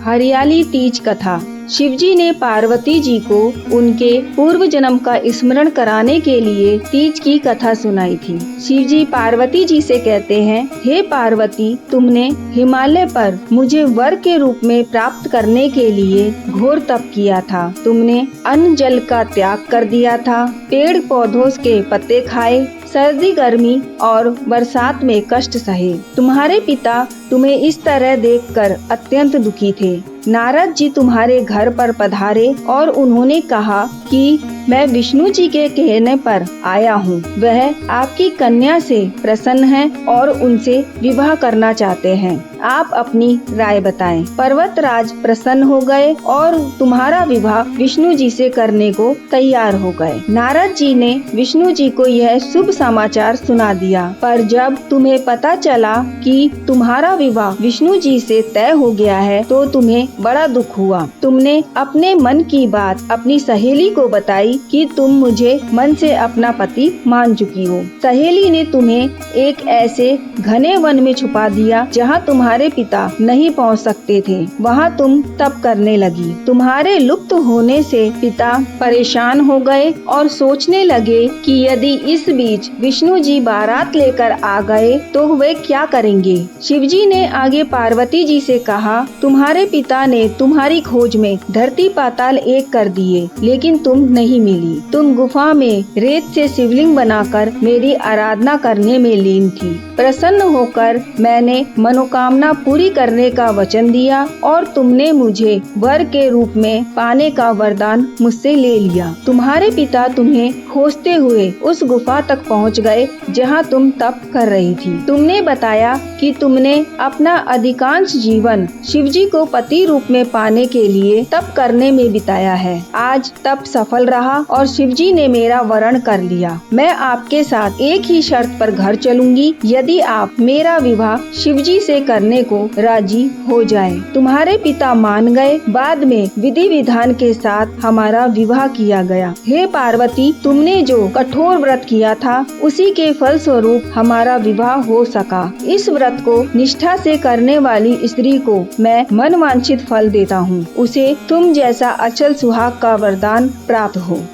हरियाली तीज कथा। शिवजी ने पार्वती जी को उनके पूर्व जन्म का स्मरण कराने के लिए तीज की कथा सुनाई थी। शिवजी पार्वती जी से कहते हैं, हे पार्वती, तुमने हिमालय पर मुझे वर के रूप में प्राप्त करने के लिए घोर तप किया था। तुमने अन्न जल का त्याग कर दिया था, पेड़ पौधों के पत्ते खाए, सर्दी गर्मी और बरसात में कष्ट सहे। तुम्हारे पिता तुम्हें इस तरह देखकर अत्यंत दुखी थे। नारद जी तुम्हारे घर पर पधारे और उन्होंने कहा कि मैं विष्णु जी के कहने पर आया हूँ। वह आपकी कन्या से प्रसन्न हैं और उनसे विवाह करना चाहते हैं। आप अपनी राय बताएं। पर्वतराज प्रसन्न हो गए और तुम्हारा विवाह विष्णु जी से करने को तैयार हो गए। नारद जी ने विष्णु जी को यह शुभ समाचार सुना दिया, पर जब तुम्हें पता चला कि तुम्हारा विवाह विष्णु जी से तय हो गया है तो तुम्हें बड़ा दुख हुआ। तुमने अपने मन की बात अपनी सहेली को बताई कि तुम मुझे मन से अपना पति मान चुकी हो। सहेली ने तुम्हें एक ऐसे घने वन में छुपा दिया जहाँ तुम्हारे पिता नहीं पहुँच सकते थे। वहाँ तुम तप करने लगी। तुम्हारे लुप्त होने से पिता परेशान हो गए और सोचने लगे कि यदि इस बीच विष्णु जी बारात लेकर आ गए तो वे क्या करेंगे। शिवजी ने आगे पार्वती जी से कहा, तुम्हारे पिता ने तुम्हारी खोज में धरती पाताल एक कर दिए, लेकिन तुम नहीं मिली। तुम गुफा में रेत से शिवलिंग बनाकर मेरी आराधना करने में लीन थी। प्रसन्न होकर मैंने मनोकामना पूरी करने का वचन दिया और तुमने मुझे वर के रूप में पाने का वरदान मुझसे ले लिया। तुम्हारे पिता तुम्हें खोजते हुए उस गुफा तक पहुंच गए जहां तुम तप कर रही थी। तुमने बताया कि तुमने अपना अधिकांश जीवन शिवजी को पति रूप में पाने के लिए तप करने में बिताया है। आज तप सफल रहा और शिवजी ने मेरा वरण कर लिया। मैं आपके साथ एक ही शर्त पर घर चलूंगी, यदि आप मेरा विवाह शिवजी से करने को राजी हो जाएं। तुम्हारे पिता मान गए। बाद में विधि विधान के साथ हमारा विवाह किया गया। हे पार्वती, तुमने जो कठोर व्रत किया था उसी के फल स्वरूप हमारा विवाह हो सका। इस व्रत को निष्ठा से करने वाली स्त्री को मैं मनवांछित फल देता हूँ। उसे तुम जैसा अचल सुहाग का वरदान प्राप्त हो।